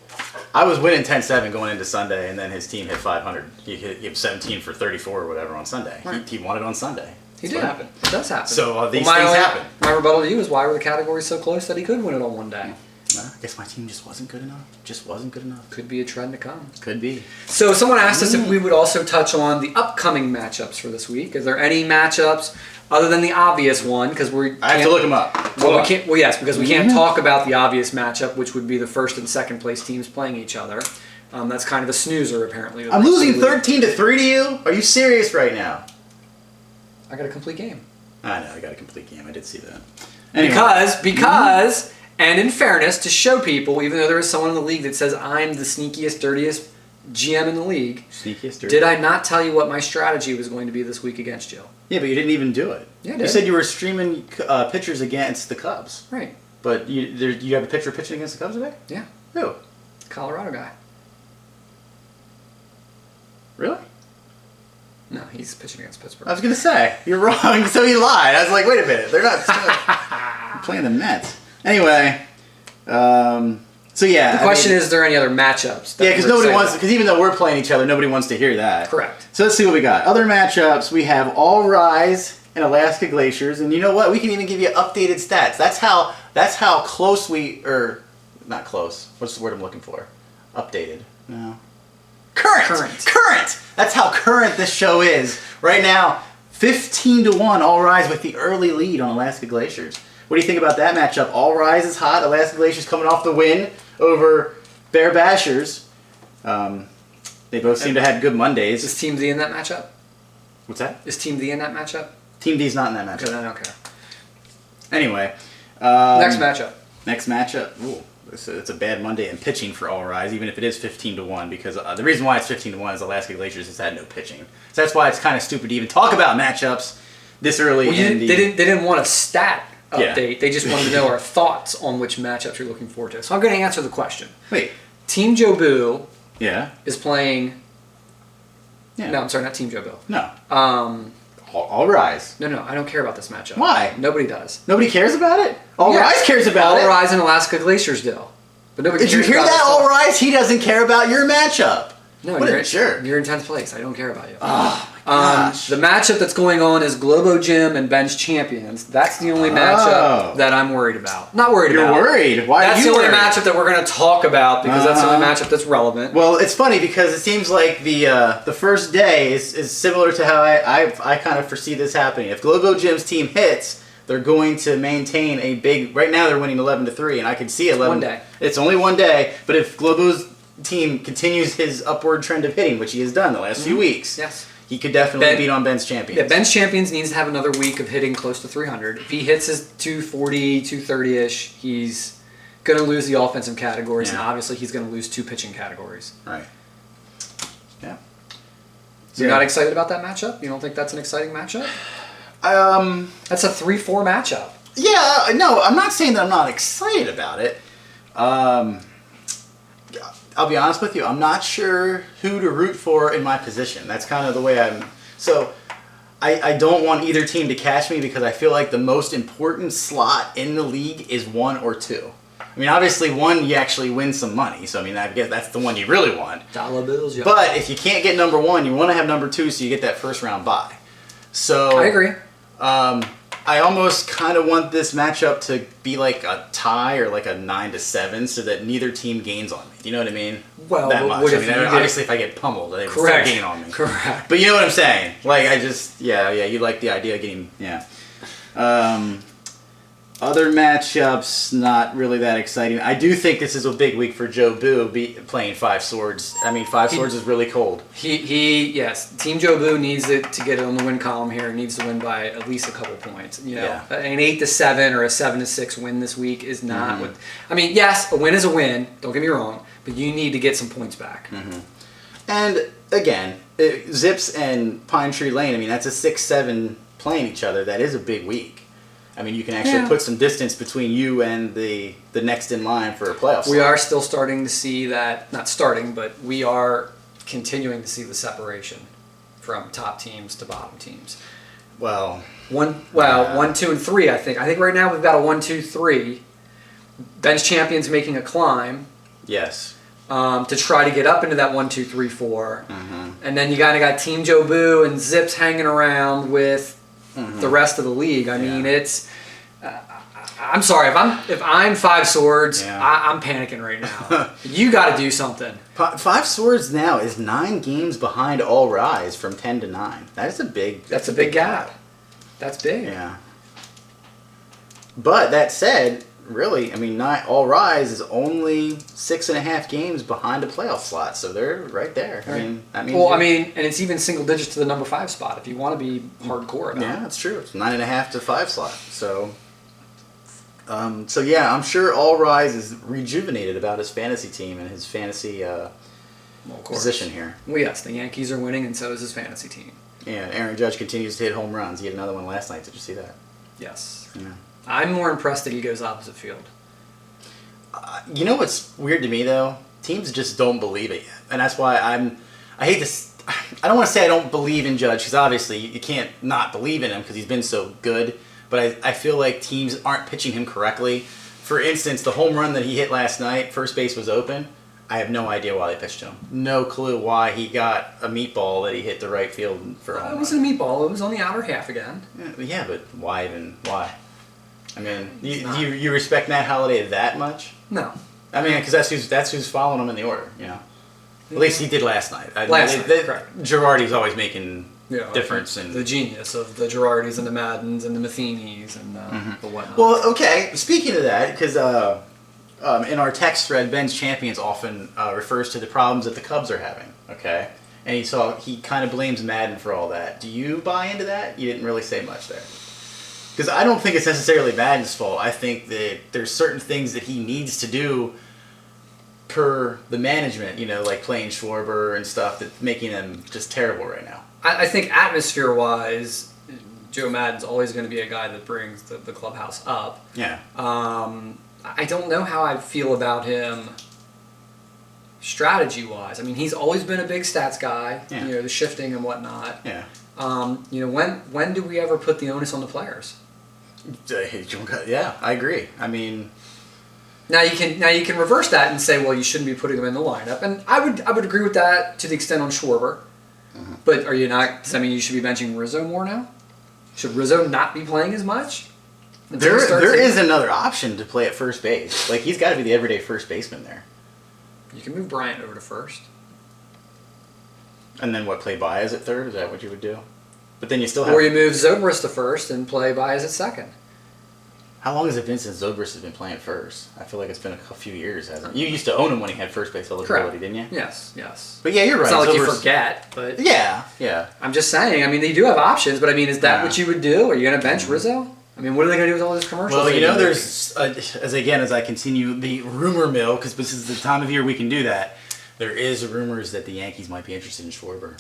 I was winning 10-7 going into Sunday, and then his team hit 500. He hit 17 for 34 or whatever on Sunday. Right. He won it on Sunday. He That's did. what happened. It does happen. So, these my things happen. My rebuttal to you is, why were the categories so close that he could win it on one day? Well, I guess my team just wasn't good enough. Could be a trend to come. Could be. So someone asked us if we would also touch on the upcoming matchups for this week. Is there any matchups other than the obvious one, because I have to look them up. Well, we can't. Well, yes, because we can't talk about the obvious matchup, which would be the first and second place teams playing each other. That's kind of a snoozer, apparently. I'm losing 13-3 to you. Are you serious right now? I got a complete game. I know, I got a complete game. I did see that. Anyway. Because, and in fairness, to show people, even though there is someone in the league that says I'm the sneakiest, dirtiest GM in the league, Sneakiest, dirtiest. did I not tell you what my strategy was going to be this week against you? Yeah, but you didn't even do it. Yeah, I You did. said you were streaming pitchers against the Cubs. Right. But you have a pitcher pitching against the Cubs today? Yeah. Who? Colorado guy. Really? No, he's pitching against Pittsburgh. I was going to say, you're wrong, so he lied. I was like, wait a minute, they're not playing the Mets. Anyway, so yeah. The question is there any other matchups? Yeah, because nobody wants, because even though we're playing each other, nobody wants to hear that. Correct. So let's see what we got. Other matchups, we have All Rise and Alaska Glaciers, and you know what? We can even give you updated stats. That's how close or not close. What's the word I'm looking for? Updated. No. Current. That's how current this show is right now. 15-1 All Rise with the early lead on Alaska Glaciers. What do you think about that matchup? All Rise is hot. Alaska Glaciers coming off the win over Bear Bashers. They both seem to have good Mondays. Is Team D in that matchup? What's that? Is Team D in that matchup? Team D's not in that matchup. Because I don't care. Anyway. Next matchup. Next matchup. Ooh, it's a bad Monday in pitching for All Rise, even if it is 15-1, because the reason why it's 15-1 is Alaska Glaciers has had no pitching. So that's why it's kind of stupid to even talk about matchups this early. Well, in they didn't want a stat Yeah. update. They just wanted to know our thoughts on which matchups you're looking forward to. So I'm going to answer the question. Wait. Team Jobu Yeah. is playing. Yeah. No, I'm sorry, not Team Jobu. No. Um, All Rise. no, I don't care about this matchup. Why? Nobody does. Nobody cares about it? All Yeah. Rise cares about it. All Rise and Alaska Glaciers do. But nobody Did you cares hear about that, this All stuff. Rise? He doesn't care about your matchup. No, What you're a jerk. You're in 10th place. I don't care about you. Oh, my gosh. The matchup that's going on is Globo Gym and Bench Champions. That's the only matchup that I'm worried about. Not worried You're about. worried. Why That's are you the only worried? matchup that we're going to talk about because that's the only matchup that's relevant. Well, it's funny because it seems like the first day is similar to how I kind of foresee this happening. If Globo Gym's team hits, they're going to maintain a big. Right now, they're winning 11-3, and I can see 11. 1 day. It's only 1 day, but if Globo's team continues his upward trend of hitting, which he has done the last few weeks, Yes. he could definitely beat on Ben's Champions. Yeah, Bench Champions needs to have another week of hitting close to 300. If he hits his 240, 230-ish, he's going to lose the offensive categories, and Yeah. obviously he's going to lose 2 pitching categories. Right. Yeah. So you're not excited about that matchup? You don't think that's an exciting matchup? That's a 3-4 matchup. Yeah, no, I'm not saying that I'm not excited about it. I'll be honest with you, I'm not sure who to root for in my position. That's kind of the way I'm... So, I don't want either team to catch me because I feel like the most important slot in the league is 1 or 2. I mean, obviously 1, you actually win some money. So, I mean, I guess that's the one you really want. Dollar bills, yeah. But if you can't get number 1, you want to have number 2 so you get that first round bye. So... I agree. I almost kind of want this matchup to be like a tie or like a 9-7 so that neither team gains on me. Do you know what I mean? Well, that much. what I if mean, you get- obviously if I get pummeled, they will still Correct. gain on me. Correct. But you know what I'm saying? Like, I just, yeah, you like the idea of getting, yeah. Other matchups, not really that exciting. I do think this is a big week for Joe Boo playing Five Swords. I mean, Five Swords is really cold. Yes. Team Jobu needs it to get it on the win column here. Needs to win by at least a couple points. You know, Yeah. an 8-7 or a 7-6 win this week is not what. I mean, yes, a win is a win. Don't get me wrong, but you need to get some points back. And again, Zips and Pine Tree Lane, I mean, that's a 6-7 playing each other. That is a big week. I mean, you can actually put some distance between you and the next in line for a playoff slot. We are still starting to see that. Not starting, but we are continuing to see the separation from top teams to bottom teams. Well, 1, 2, and 3. I think right now we've got a 1, 2, 3. Bench Champions making a climb. yes. To try to get up into that 1, 2, 3, 4. Mm-hmm. And then you kind of got Team Jobu and Zips hanging around with the rest of the league. I mean, it's. I'm sorry if I'm Five Swords. Yeah. I'm panicking right now. You got to do something. Five Swords now is 9 games behind All Rise from 10 to 9. That is a big. That's a big gap. That's big. Yeah. But that said, really, I mean, not All Rise is only 6.5 games behind a playoff slot, so they're right there. Right. I mean, that means. Well, I mean, and it's even single digits to the number 5 spot if you want to be hardcore about yeah, it. that's true. It's 9.5 to 5 slot. So, so yeah, I'm sure All Rise is rejuvenated about his fantasy team and his fantasy Well, of course. position here. Well, yes, the Yankees are winning, and so is his fantasy team. Yeah, Aaron Judge continues to hit home runs. He had another one last night. Did you see that? Yes. Yeah. I'm more impressed that he goes opposite field. You know what's weird to me though? Teams just don't believe it yet, and that's why I hate this. I don't want to say I don't believe in Judge because obviously you can't not believe in him because he's been so good. But I feel like teams aren't pitching him correctly. For instance, the home run that he hit last night, first base was open. I have no idea why they pitched him. No clue why he got a meatball that he hit the right field for a home It run. wasn't a meatball. It was on the outer half again. Yeah, but why even? Why? I mean, It's not. you respect Matt Holliday that much? No. I mean, because that's who's following him in the order. You know, at least he did last night. Last night, correct. Girardi's always making Yeah, difference and the genius of the Girardis and the Maddens and the Matheny's and the whatnot. Well, okay. Speaking of that, because in our text thread, Ben's Champions often refers to the problems that the Cubs are having. Okay, and he kind of blames Madden for all that. Do you buy into that? You didn't really say much there. Because I don't think it's necessarily Madden's fault. I think that there's certain things that he needs to do per the management, you know, like playing Schwarber and stuff, that's making them just terrible right now. I think atmosphere-wise, Joe Madden's always going to be a guy that brings the clubhouse up. Yeah. I don't know how I feel about him strategy-wise. I mean, he's always been a big stats guy, Yeah. you know, the shifting and whatnot. Yeah. You know, when do we ever put the onus on the players? Yeah, I agree. I mean, Now you can reverse that and say, well, you shouldn't be putting him in the lineup, and I would agree with that to the extent on Schwarber. But are you not? Does that mean you should be benching Rizzo more now? Should Rizzo not be playing as much? there is another option to play at first base. Like, he's got to be the everyday first baseman there. You can move Bryant over to first. And then what, play Baez at third? Is that what you would do? But then you still have... Or you move Zobrist to first and play Baez at second. How long has it been since Zobrist has been playing first? I feel like it's been a few years, hasn't it? You used to own him when he had first base eligibility, didn't you? Yes. But yeah, you're right. It's not like you Zobrist- forget, but Yeah. I'm just saying. I mean, they do have options, but I mean, is that Yeah. what you would do? Are you going to bench Rizzo? I mean, what are they going to do with all these commercials? Well, you they're know, making? there's, as I continue the rumor mill, because this is the time of year we can do that, there is rumors that the Yankees might be interested in Schwarber.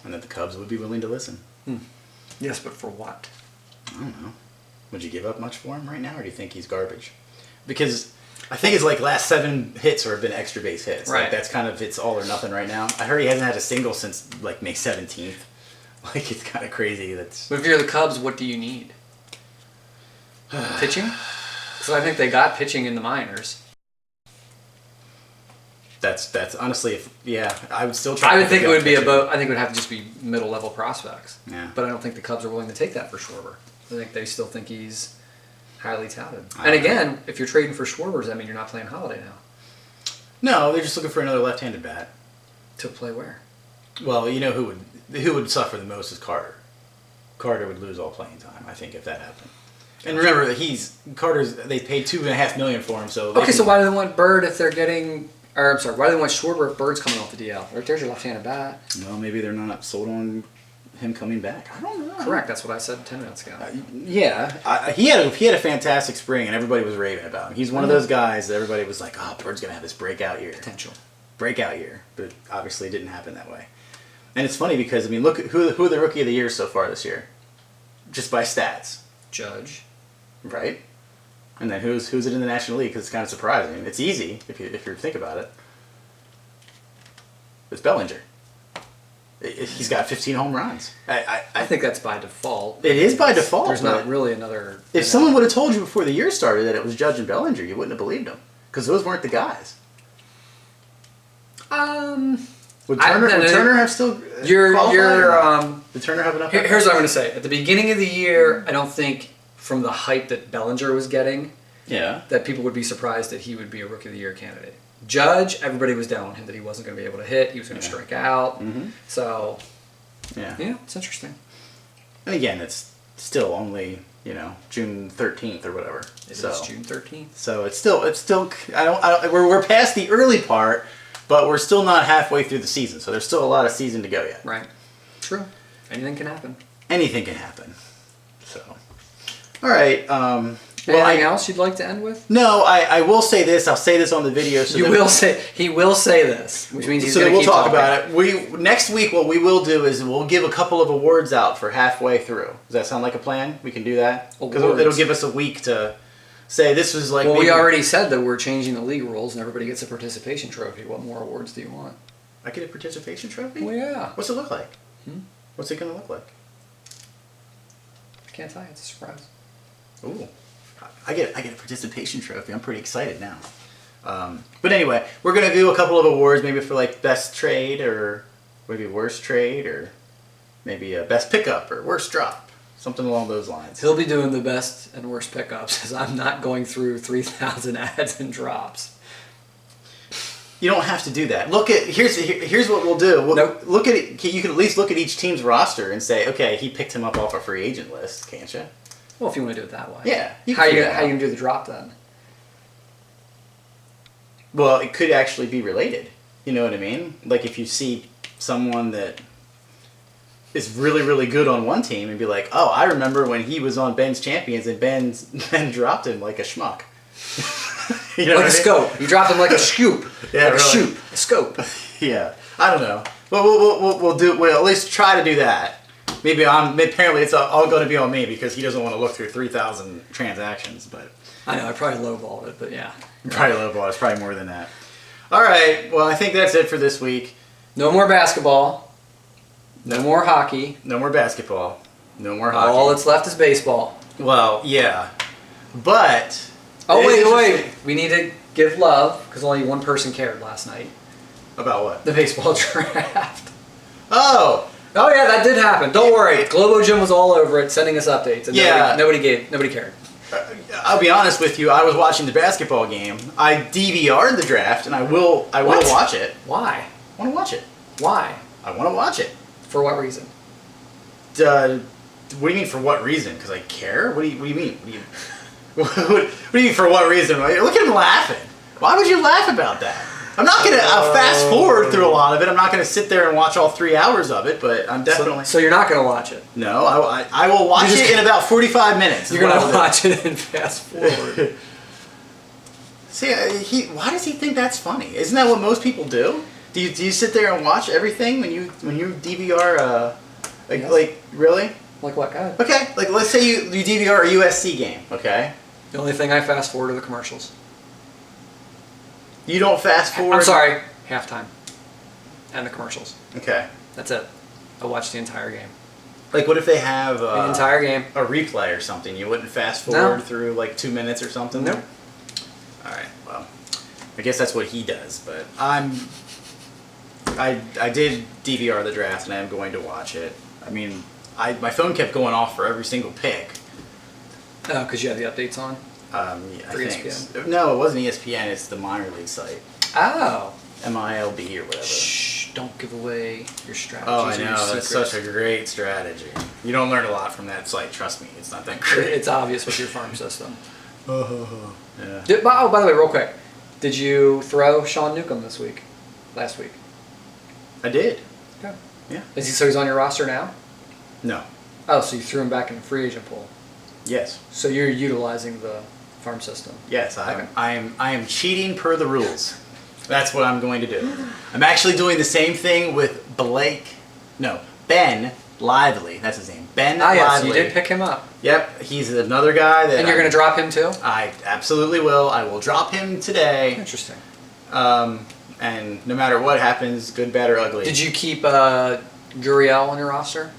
And that the Cubs would be willing to listen. Yes, but for what? I don't know. Would you give up much for him right now, or do you think he's garbage? Because I think his last 7 hits have been extra base hits. Right. Like, that's kind of, it's all or nothing right now. I heard he hasn't had a single since May 17th. Like, it's kind of crazy. That's. But if you're the Cubs, what do you need? Pitching? Because I think they got pitching in the minors. That's honestly, I would still try. I to would think it pick up would be pitching. I think it would have to just be middle level prospects. Yeah. But I don't think the Cubs are willing to take that for Schwarber. I think they still think he's highly touted. I And don't know. again, if you're trading for Schwarber, does that mean you're not playing Holiday now? No, they're just looking for another left-handed bat. To play where? Well, you know who would suffer the most is Carter. Carter would lose all playing time, I think, if that happened. And remember that they paid $2.5 million for him, so. Okay, so why do they want Bird if they're getting? Or I'm sorry, why do they want Schwarber if Bird's coming off the DL? There's your left-handed bat. No, maybe they're not sold on him coming back. I don't know. Correct. That's what I said 10 minutes ago. Yeah, he had a fantastic spring, and everybody was raving about him. He's one of those guys that everybody was like, "Oh, Bird's gonna have this breakout year." Potential. Breakout year, but obviously it didn't happen that way. And it's funny because I mean, look at who are the rookie of the year so far this year, just by stats, Judge. right? And then who's it in the National League? Because it's kind of surprising. It's easy if you think about it. It's Bellinger. He's got 15 home runs. I think that's by default. It is by default. There's but not really another. If someone would have told you before the year started that it was Judge and Bellinger, you wouldn't have believed them because those weren't the guys. Would Turner have still? You're qualified or not? Did Turner have enough? Here's what I'm going to say. At the beginning of the year, I don't think from the hype that Bellinger was getting, Yeah. that people would be surprised that he would be a Rookie of the Year candidate. Judge, everybody was down on him that he wasn't going to be able to hit. He was going to strike out. Mm-hmm. So, Yeah. yeah, it's interesting. And again, it's still only, June 13th or whatever. It is June 13th. So it's still. We're past the early part, but we're still not halfway through the season. So there's still a lot of season to go yet. Right. True. Anything can happen. Anything can happen. So, all right. Anything else you'd like to end with? No, I will say this. I'll say this on the video. He will say this, which means he's so going to we'll keep talk talking. about it. Next week, what we will do is we'll give a couple of awards out for halfway through. Does that sound like a plan? We can do that because it'll give us a week to say this was like. Well, we already said that we're changing the league rules and everybody gets a participation trophy. What more awards do you want? I get a participation trophy. Well, yeah. What's it look like? What's it gonna look like? I can't tell you. It's a surprise. Ooh. I get a participation trophy. I'm pretty excited now. But anyway, we're gonna do a couple of awards, maybe for like best trade or maybe worst trade or maybe a best pickup or worst drop, something along those lines. He'll be doing the best and worst pickups because I'm not going through 3,000 ads and drops. You don't have to do that. Here's what we'll do. Look at it. You can at least look at each team's roster and say, okay, he picked him up off a free agent list, can't you? Well, if you want to do it that way. Yeah. How you gonna do the drop then? Well, it could actually be related. You know what I mean? Like if you see someone that is really, really good on one team and be like, oh, I remember when he was on Ben's Champions and Ben dropped him like a schmuck. You know like a scope. You dropped him like a scoop. Yeah, like really. A shoot. A scope. Yeah. I don't know. But we'll at least try to do that. Apparently it's all going to be on me because he doesn't want to look through 3,000 transactions. But I know I probably lowballed it, but yeah. Probably lowball. It's probably more than that. All right. Well, I think that's it for this week. No more basketball. No more hockey. No more basketball. No more hockey. All that's left is baseball. Well, yeah, but. Oh wait! We need to give love because only one person cared last night. About what? The baseball draft. Oh. Oh yeah, that did happen. Don't worry. Globo Jim was all over it, sending us updates. And yeah. Nobody cared. I'll be honest with you. I was watching the basketball game. I DVR'd the draft, and I will watch it. Why? I want to watch it. Why? I want to watch it. For what reason? What do you mean for what reason? Because I care? What do you mean? What do you mean for what reason? Look at him laughing. Why would you laugh about that? I'm not going to fast forward through a lot of it. I'm not going to sit there and watch all 3 hours of it, but I'm definitely... So you're not going to watch it? No, I will watch it in about 45 minutes. You're going to watch it and fast forward. See, why does he think that's funny? Isn't that what most people do? Do you sit there and watch everything when you DVR? Yes. Like really? Like what kind? Okay, like let's say you DVR a USC game. Okay. The only thing I fast forward are the commercials. You don't fast forward. I'm sorry, halftime, and the commercials. Okay. That's it. I watched the entire game. Like what if they have The entire game. a replay or something? You wouldn't fast forward through like 2 minutes or something. Nope. All right. Well, I guess that's what he does. But I did DVR the draft and I am going to watch it. I mean, my phone kept going off for every single pick. Oh, because you have the updates on? Yeah, For I think. ESPN? No, it wasn't ESPN. It's the minor league site. Oh. MILB or whatever. Shh, don't give away your strategies. Oh, I or your know. That's secrets. such a great strategy. You don't learn a lot from that site. Trust me. It's not that great. It's obvious with your farm system. Yeah. Oh, by the way, real quick. Did you throw Sean Newcomb last week? I did. Okay. Yeah. So he's on your roster now? No. Oh, so you threw him back in the free agent pool. Yes. So you're utilizing the farm system. Yes, I am cheating per the rules. That's what I'm going to do. I'm actually doing the same thing with Ben Lively. That's his name. Ben Ah, yes, Lively. you did pick him up. Yep, he's another guy that. And you're going to drop him too? I absolutely will. I will drop him today. Interesting. And no matter what happens, good, bad, or ugly. Did you keep Gurriel on your roster?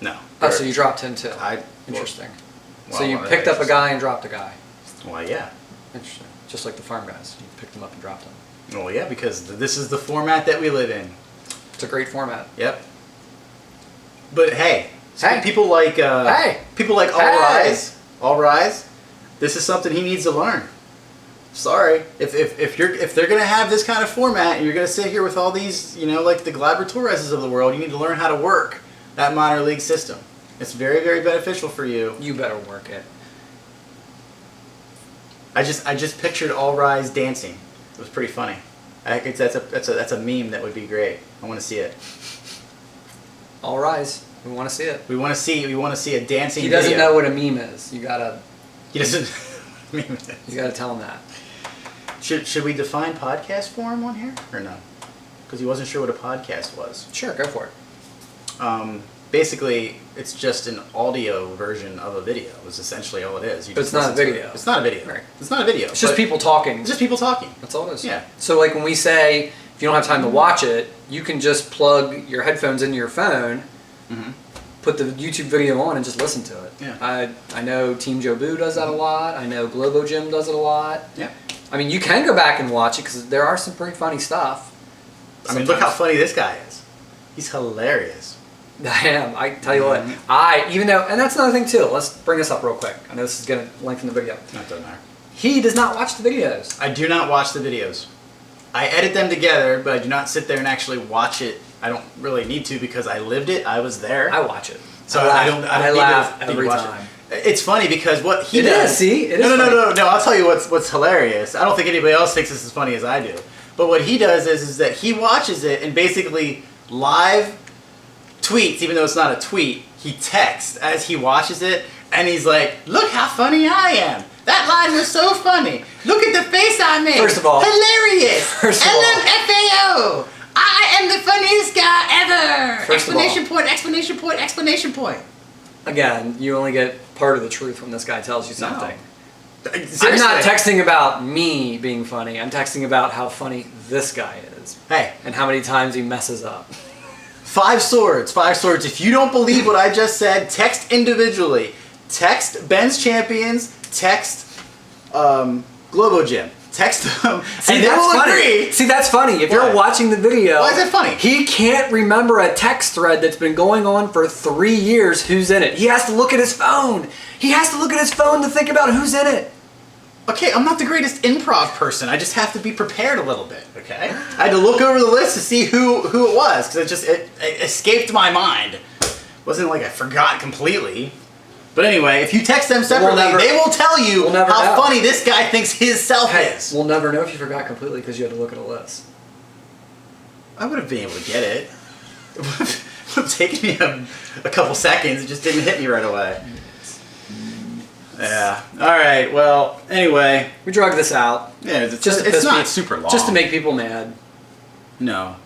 No. Oh, so you dropped him too. Interesting. So you picked up a guy and dropped a guy. Well, yeah. Interesting. Just like the farm guys. You picked them up and dropped them. Well, yeah, because this is the format that we live in. It's a great format. Yep. But hey, people like people like All Rise. This is something he needs to learn. Sorry, if they're gonna have this kind of format and you're gonna sit here with all these, like the Gleyber Torreses of the world, you need to learn how to work that minor league system. It's very, very beneficial for you. You better work it. I just pictured All Rise dancing. It was pretty funny. That's a meme that would be great. I want to see it. All rise. We want to see it. We want to see a dancing. He doesn't video. know what a meme is. You gotta He doesn't. tell him that. Should we define podcast form on here or no? Because he wasn't sure what a podcast was. Sure, go for it. Basically, it's just an audio version of a video. It's essentially all it is. You But just it's not a listen to video. it. It's not a video. Right. It's not a video. It's just but people talking. It's just people talking. That's all it is. Yeah. So like when we say if you don't have time to watch it, you can just plug your headphones into your phone, put the YouTube video on, and just listen to it. Yeah. I know Team Joe Boo does that a lot. I know Globo Gym does it a lot. Yeah. I mean, you can go back and watch it because there are some pretty funny stuff. I mean, look how funny this guy is. He's hilarious. I am. I tell you what, and that's another thing too. Let's bring this up real quick. I know this is going to lengthen the video. That doesn't matter. He does not watch the videos. I do not watch the videos. I edit them together, but I do not sit there and actually watch it. I don't really need to because I lived it. I was there. I watch it. So I don't laugh need to every watch time. It. It's funny because what he It does. is, see? It is no. funny. I'll tell you what's hilarious. I don't think anybody else thinks this is funny as I do. But what he does is that he watches it and basically live tweets, even though it's not a tweet. He texts as he watches it, and he's like, "Look how funny I am. That line was so funny. Look at the face I made. First of all, hilarious. First of all, LMFAO. I am the funniest guy ever. First of all, Exclamation point! Exclamation point! Exclamation point! Again, you only get part of the truth when this guy tells you something. Seriously. I'm not texting about me being funny. I'm texting about how funny this guy is. Hey, And how many times he messes up. 5 swords. 5 swords. If you don't believe what I just said, text individually. Text Ben's Champions. Text Globo Gym. Text them, See, and they that's will funny. agree. See, that's funny. If Why? you're watching the video, Why is it funny? He can't remember a text thread that's been going on for 3 years. Who's in it? He has to look at his phone. He has to look at his phone to think about who's in it. Okay, I'm not the greatest improv person. I just have to be prepared a little bit. Okay, I had to look over the list to see who it was because it escaped my mind. It wasn't like I forgot completely. But anyway, if you text them separately, they will tell you how funny this guy thinks his self is. We'll never know if you forgot completely because you had to look at a list. I would have been able to get it. It would have taken me a couple seconds. It just didn't hit me right away. Yeah. All right. Well, anyway. We drug this out. Yeah, it's piss not me- super long. Just to make people mad. No.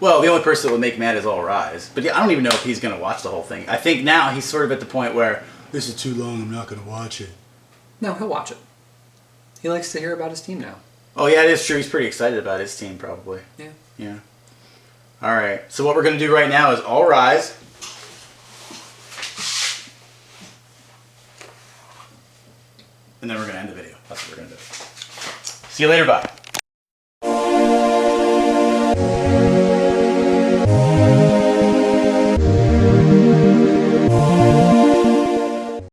Well, the only person that would make mad is All Rise. But yeah, I don't even know if he's going to watch the whole thing. I think now he's sort of at the point where this is too long. I'm not going to watch it. No, he'll watch it. He likes to hear about his team now. Oh yeah, it is true. He's pretty excited about his team, probably. Yeah. Yeah. All right. So what we're going to do right now is All Rise. And then we're going to end the video. That's what we're going to do. See you later. Bye.